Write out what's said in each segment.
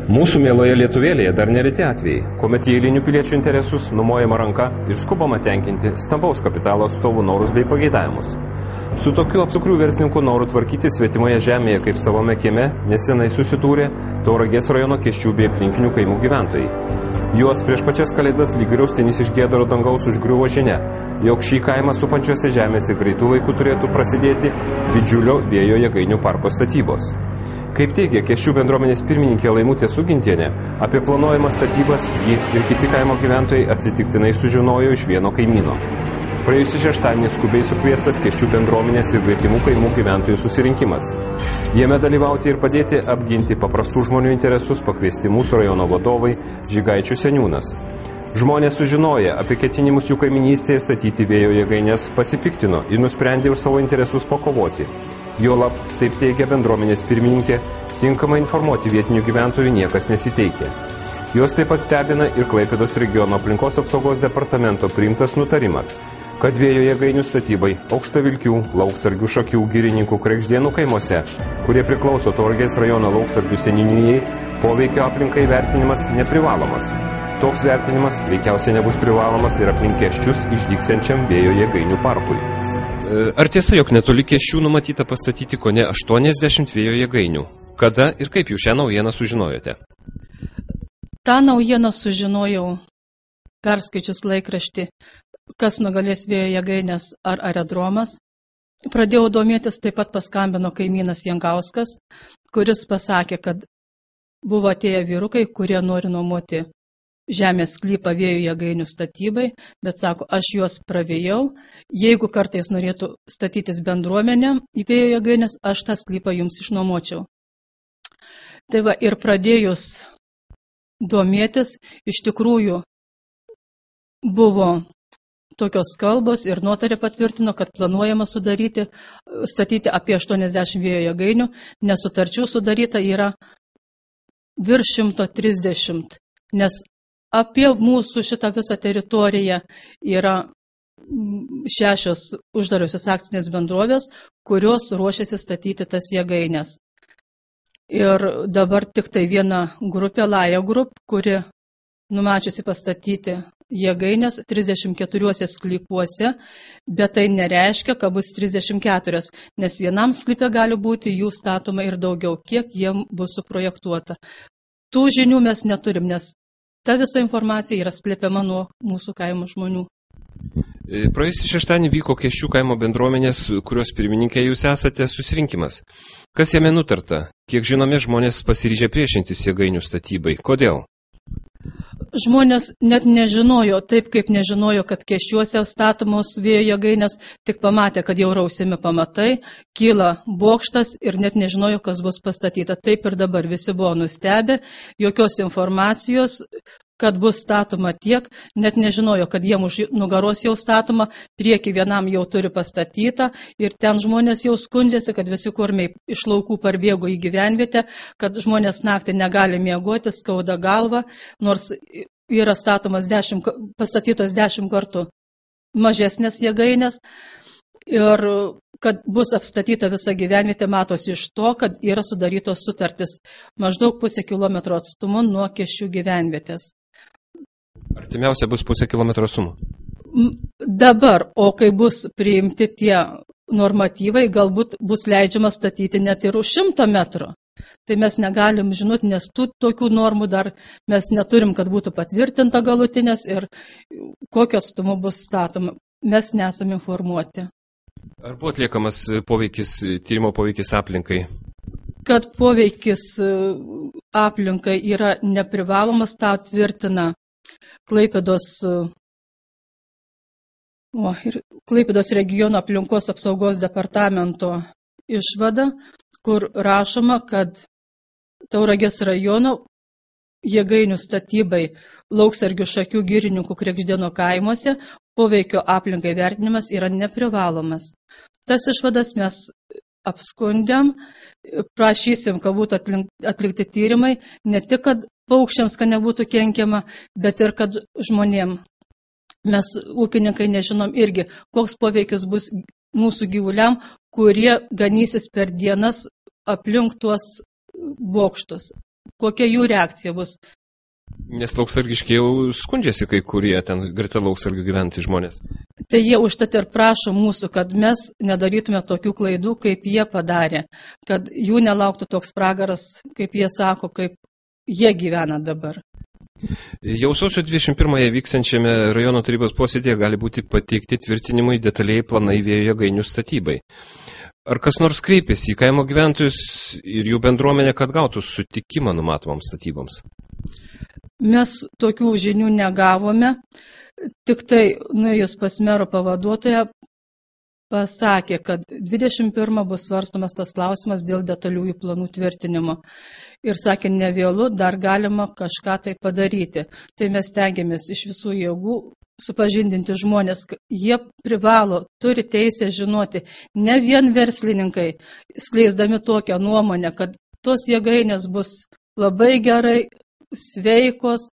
Mūsų mieloje Lietuvėlėje dar nereti atvejai, kuomet į eilinių piliečių interesus numojama ranka ir skubama tenkinti stambaus kapitalo atstovų norus bei pageidavimus. Su tokiu apsukrių verslininkų noru tvarkyti svetimoje žemėje kaip savame kieme nesenai susitūrė Tauragės rajono Kėsčių bei aplinkinių kaimų gyventojai. Juos prieš pačias kalėdas lyg griaustinis iš giedro dangaus užgriuvo žinia, jog šį kaimą supančiose žemėse greitų laikų turėtų prasidėti didžiulio vėjo jėgainių parko statybos. Kaip teigia Kėsčių bendruomenės pirmininkė Laimutė Sugintienė, apie planuojamas statybas ji ir kiti kaimo gyventojai atsitiktinai sužinojo iš vieno kaimyno. Praėjusį šeštadienį skubiai sukviestas Kėsčių bendruomenės ir gretimų kaimų gyventojų susirinkimas. Jame dalyvauti ir padėti apginti paprastų žmonių interesus pakviesti mūsų rajono vadovai Žygaičių seniūnas. Žmonės sužinoję apie ketinimus jų kaiminystėje statyti vėjo jėgaines pasipiktino ir nusprendė už savo interesus pakovoti. Juolab, taip teigia bendruomenės pirmininkė, tinkamai informuoti vietinių gyventojų niekas nesiteikė. Jos taip pat stebina ir Klaipėdos regiono aplinkos apsaugos departamento priimtas nutarimas, kad vėjo jėgainių statybai Aukštavilkių, Lauksargių, Šakių, Girininkų, Kregždėnų kaimuose, kurie priklauso Tauragės rajono Lauksargių seniūnijai, poveikio aplinkai vertinimas neprivalomas. Toks vertinimas veikiausiai nebus privalomas ir aplink Kėsčius išdygsiančiam vėjo jėgainių parkui. Ar tiesa, jog netoli Kėsčių numatyta pastatyti kone 80 vėjo jėgainių? Kada ir kaip jūs šią naujieną sužinojote? Ta naujieną sužinojau perskaičius laikraštį, kas nugalės vėjo jėgainės ar aerodromas. Pradėjau domėtis, taip pat paskambino kaimynas Jankauskas, kuris pasakė, kad buvo atėję vyrukai, kurie nori nuomoti žemės sklypą vėjo jėgainių statybai, bet sako, aš juos pravėjau, jeigu kartais norėtų statytis bendruomenę į vėjo jėgainės, aš tą sklypą jums išnuomočiau. Tai va, ir pradėjus domėtis, iš tikrųjų buvo tokios kalbos ir notarė patvirtino, kad planuojama statyti apie 80 vėjo jėgainių, nes sutarčių sudaryta yra virš 130, nes apie mūsų šitą visą teritoriją yra 6 uždariusios akcinės bendrovės, kurios ruošiasi statyti tas jėgaines. Ir dabar tik tai viena grupė, Laja Group, kuri numačiusi pastatyti jėgaines 34 sklypuose, bet tai nereiškia, kad bus 34, nes vienam sklype gali būti jų statoma ir daugiau, kiek jiem bus suprojektuota. Tų žinių mes neturim, nes ta visa informacija yra slepiama nuo mūsų kaimo žmonių. Praėjusį šeštadienį vyko Kėsčių kaimo bendruomenės, kurios pirmininkė jūs esate, susirinkimas. Kas jame nutarta? Kiek žinome, žmonės pasiryžę priešintis jėgainių statybai. Kodėl? Žmonės net nežinojo, taip kaip nežinojo, kad Kėsčiuose statomos vėjo jėgainės, tik pamatė, kad jau rausiami pamatai, kyla bokštas ir net nežinojo, kas bus pastatyta. Taip ir dabar visi buvo nustebę, jokios informacijos, kad bus statoma tiek, net nežinojo, kad jiem už nugaros jau statoma, prieki vienam jau turi pastatyta ir ten žmonės jau skundžiasi, kad visi kurmiai iš laukų parbėgo į gyvenvietę, kad žmonės naktį negali miegoti, skauda galva, nors yra pastatytos 10 kartų mažesnės jėgainės ir kad bus apstatyta visa gyvenvietė, matosi iš to, kad yra sudarytos sutartis maždaug pusę kilometro atstumu nuo Kėsčių gyvenvietės. Artimiausia bus pusę kilometro atstumu. Dabar, o kai bus priimti tie normatyvai, galbūt bus leidžiama statyti net ir už 100 metrų. Tai mes negalim žinoti, nes tokių normų dar mes neturim, kad būtų patvirtinta galutinės ir kokio atstumu bus statoma. Mes nesam informuoti. Ar buvo atliekamas tyrimo poveikis aplinkai? Kad poveikis aplinkai yra neprivalomas, tą tvirtina Klaipėdos regiono aplinkos apsaugos departamento išvada, kur rašoma, kad Tauragės rajono jėgainių statybai Lauksargių, Šakių, Girininkų, Kregždėnų kaimuose poveikio aplinkai vertinimas yra neprivalomas. Tas išvadas mes apskundėm, prašysim, kad būtų atlikti tyrimai, ne tik, kad paukščiams, kad nebūtų kenkiama, bet ir kad žmonėm. Mes ūkininkai nežinom irgi, koks poveikis bus mūsų gyvuliam, kurie ganysis per dienas aplink tuos bokštus. kokia jų reakcija bus. Nes Lauksargiškiai jau skundžiasi kai kurie ten greta Lauksargių gyventi žmonės. Tai jie užtat ir prašo mūsų, kad mes nedarytume tokių klaidų, kaip jie padarė, kad jų nelauktų toks pragaras, kaip jie sako, kaip jie gyvena dabar. Jau sausio 21-ąją vyksiančiame rajono tarybos posėdėje gali būti pateikti tvirtinimui detaliai planai vėjo jėgainių statybai. Ar kas nors kreipėsi į kaimo gyventojus ir jų bendruomenę, kad gautų sutikimą numatomoms statyboms? Mes tokių žinių negavome, tik tai nuėjus pas mero pavaduotoją pasakė, kad 21 bus svarstomas tas klausimas dėl detaliųjų planų tvirtinimo. Ir sakė, nevėlu, dar galima kažką tai padaryti. Tai mes stengiamės iš visų jėgų supažindinti žmonės. Jie privalo, turi teisę žinoti, ne vien verslininkai, skleisdami tokią nuomonę, kad tos jėgainės bus labai gerai, sveikos,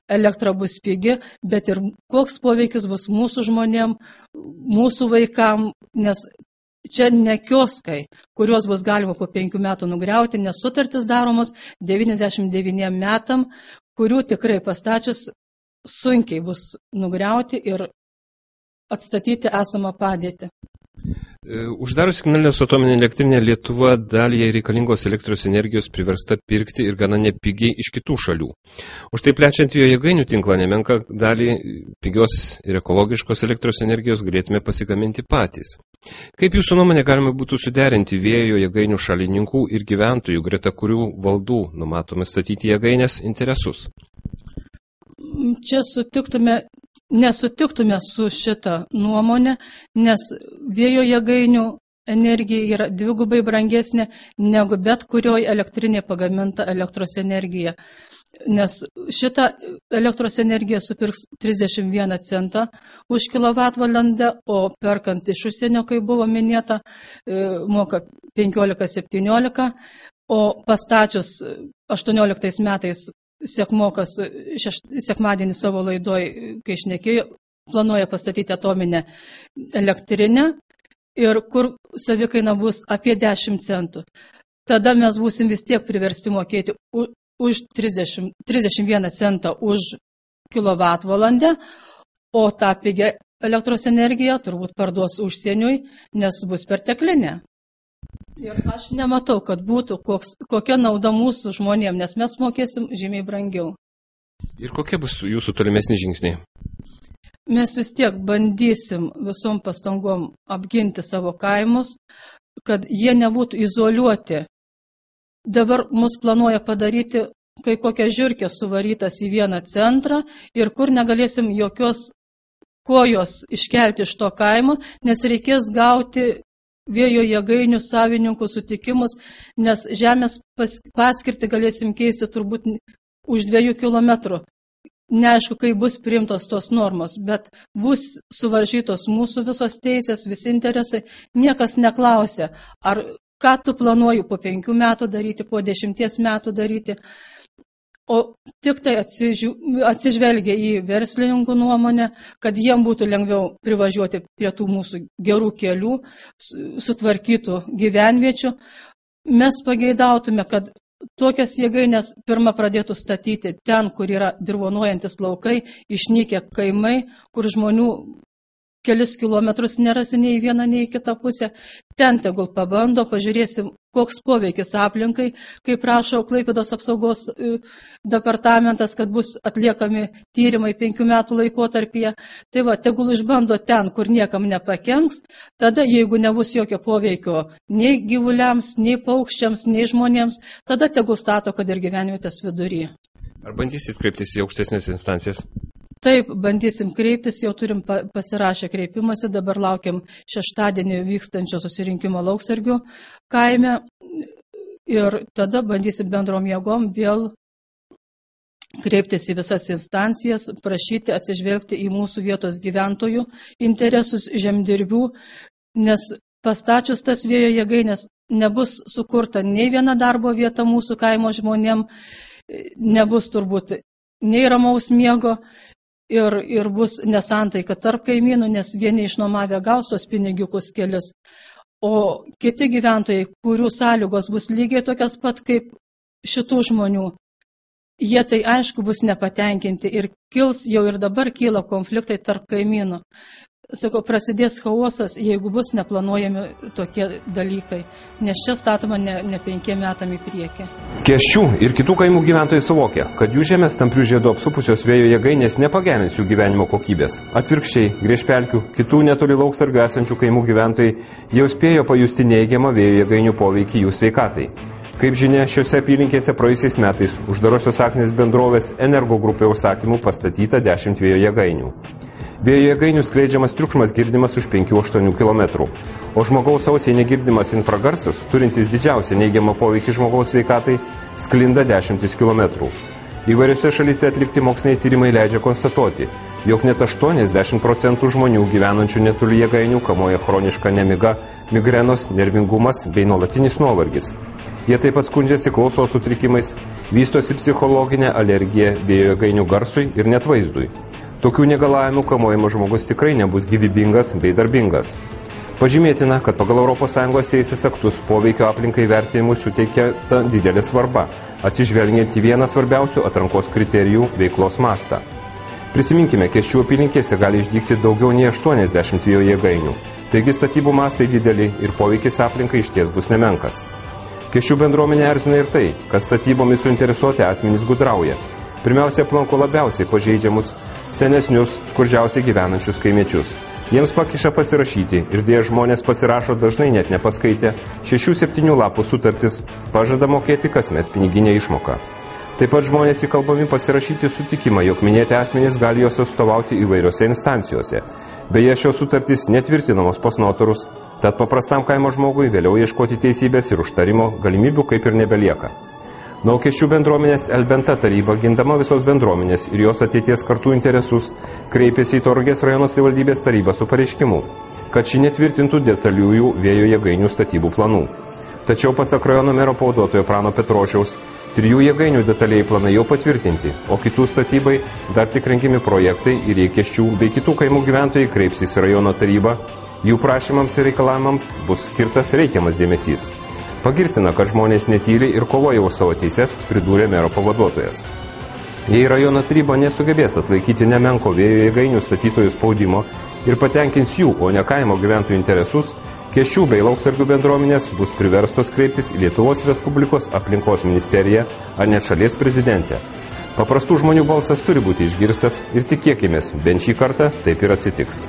elektra bus pigi, bet ir koks poveikis bus mūsų žmonėm, mūsų vaikam, nes čia ne kioskai, kuriuos bus galima po 5 metų nugriauti, nes sutartis daromos 99 metam, kurių tikrai pastačius sunkiai bus nugriauti ir atstatyti esamą padėtį. Uždarius Ignalinos atominę elektrinę, Lietuva dalį reikalingos elektros energijos priversta pirkti ir gana nepigiai iš kitų šalių. Už tai plečiant vėjo jėgainių tinklą nemenka dalį pigios ir ekologiškos elektros energijos galėtume pasigaminti patys. Kaip jūsų nuomonė galima būtų suderinti vėjo jėgainių šalininkų ir gyventojų, greta kurių valdų numatome statyti jėgainės interesus? Čia nesutiktume su šitą nuomonę, nes vėjo jėgainių energija yra dvigubai brangesnė negu bet kurioje elektrinėje pagaminta elektros energija. Nes šitą elektros energiją supirks 31 centą už kilovatvalandę, o perkant iš užsienio, kai buvo minėta, moka 15-17, o pastačius 18 metais Sekmokas sekmadienį savo laidoj, kai šnekėjo, planuoja pastatyti atominę elektrinę ir kur savikaina bus apie 10 centų. Tada mes būsim vis tiek priversti mokėti už 31 centą už kilovatvalandę, o tą pigią elektros energiją turbūt parduos užsieniui, nes bus perteklinė. Ir aš nematau, kad būtų kokia nauda mūsų žmonėm, nes mes mokėsim žymiai brangiau. Ir kokie bus jūsų tolimesni žingsniai? Mes vis tiek bandysim visom pastangom apginti savo kaimus, kad jie nebūtų izoliuoti. Dabar mus planuoja padaryti, kai kokia žiurkė suvarytas į vieną centrą ir kur negalėsim jokios kojos iškelti iš to kaimo, nes reikės gauti vėjo jėgainių savininkų sutikimus, nes žemės paskirtį galėsim keisti turbūt už 2 kilometrų. Neaišku, kai bus priimtos tos normos, bet bus suvaržytos mūsų visos teisės, visi interesai. Niekas neklausia, ar ką tu planuoji po 5 metų daryti, po 10 metų daryti. O tik tai atsižvelgia į verslininkų nuomonę, kad jiem būtų lengviau privažiuoti prie tų mūsų gerų kelių, sutvarkytų gyvenviečių. Mes pageidautume, kad tokias jėgainės pirmą pradėtų statyti ten, kur yra dirvonuojantis laukai, išnykę kaimai, kur žmonių kelis kilometrus nerasi nei į vieną, nei į kitą pusę. Ten tegul pabando, pažiūrėsim, koks poveikis aplinkai, kaip prašo Klaipėdos apsaugos departamentas, kad bus atliekami tyrimai 5 metų laikotarpyje. Tai va, tegul išbando ten, kur niekam nepakenks, tada jeigu nebus jokio poveikio nei gyvuliams, nei paukščiams, nei žmonėms, tada tegul stato, kad ir gyvenvietės vidury. Ar bandysit kreiptis į aukštesnės instancijas? Taip, bandysim kreiptis, jau turim pasirašę kreipimąsi, dabar laukiam šeštadienį vykstančio susirinkimo Lauksargių kaime ir tada bandysim bendrom jėgom vėl kreiptis į visas instancijas, prašyti atsižvelgti į mūsų vietos gyventojų interesus, žemdirbių, nes pastačius tas vėjo jėgainės nebus sukurta nei viena darbo vieta mūsų kaimo žmonėm, nebus turbūt nei ramaus miego, ir bus nesantaika tarp kaimynų, nes vieni išnuomavę gaus tos pinigiukus kelis, o kiti gyventojai, kurių sąlygos bus lygiai tokias pat kaip šitų žmonių, jie tai aišku bus nepatenkinti ir kils, jau ir dabar kyla konfliktai tarp kaimynų. Sakau, prasidės chaosas, jeigu bus neplanuojami tokie dalykai, nes čia statoma ne 5 metam į priekį. Kėsčių ir kitų kaimų gyventojai suvokia, kad jų žemės tamprių žiedų apsupusios vėjo jėgainės nepagerins jų gyvenimo kokybės. Atvirkščiai, Griešpelkių, kitų netoli Lauksargių esančių kaimų gyventojai jau spėjo pajusti neigiamą vėjo jėgainių poveikį jų sveikatai. Kaip žinia, šiuose apylinkėse praėjusiais metais uždarosios akcinės bendrovės Energo grupė užsakymų pastatyta 10 vėjo jėgainių. Vėjo jėgainių skleidžiamas triukšmas girdimas už 5-8 km, o žmogaus ausiai negirdimas infragarsas, turintis didžiausią neigiamą poveikį žmogaus sveikatai, sklinda 10 km. Įvairiose šalyse atlikti moksliniai tyrimai leidžia konstatuoti, jog net 80% žmonių gyvenančių netoli jėgainių kamuoja chroniška nemiga, migrenos, nervingumas bei nuolatinis nuovargis. Jie taip pat skundžiasi klausos sutrikimais, vystosi psichologinė alergija vėjo jėgainių garsui ir net vaizdui. Tokių negalavimų kamuojamas žmogus tikrai nebus gyvybingas bei darbingas. Pažymėtina, kad pagal ES teisės aktus poveikio aplinkai vertinimui suteikia didelė svarba, atsižvelgiant į vieną svarbiausių atrankos kriterijų – veiklos mastą. Prisiminkime, Kėsčių apylinkėse gali išdygti daugiau nei 80 vėjo jėgainių, taigi statybų mastai dideli ir poveikis aplinkai išties bus nemenkas. Kėsčių bendruomenė erzina ir tai, kad statybomis suinteresuoti asmenys gudrauja. Pirmiausia, aplanko labiausiai pažeidžiamus, senesnius, skurdžiausiai gyvenančius kaimiečius. Jiems pakiša pasirašyti ir dėja žmonės pasirašo dažnai net nepaskaitę 6-7 lapų sutartis, pažada mokėti kasmet piniginę išmoką. Taip pat žmonės įkalbami pasirašyti sutikimą, jog minėti asmenys gali jos atstovauti įvairiose instancijose. Beje, šios sutartys netvirtinamos pas notarus, tad paprastam kaimo žmogui vėliau ieškoti teisybės ir užtarimo galimybių kaip ir nebelieka. Nuo Kėsčių bendruomenės Elbenta taryba, gindama visos bendruomenės ir jos ateities kartų interesus, kreipėsi į Tauragės rajono savivaldybės tarybą su pareiškimu, kad ši netvirtintų detaliųjų vėjo jėgainių statybų planų. Tačiau pasak rajono mero pavaduotojo Prano Petrošiaus, 3 jėgainių detaliai planai jau patvirtinti, o kitų statybai dar tik rengiami projektai ir jei Kėsčių bei kitų kaimų gyventojai kreipsis į rajono tarybą, jų prašymams ir reikalavimams bus skirtas reikiamas dėmesys. Pagirtina, kad žmonės netyli ir kovoja už savo teises, pridūrė mero pavaduotojas. Jei rajono taryba nesugebės atlaikyti nemenko vėjo jėgainių statytojų spaudimo ir patenkins jų, o ne kaimo gyventojų interesus, Kėsčių bei Lauksargių bendruomenės bus priverstos kreiptis į Lietuvos Respublikos aplinkos ministeriją ar net šalies prezidentę. Paprastų žmonių balsas turi būti išgirstas ir tikėkimės, bent šį kartą taip ir atsitiks.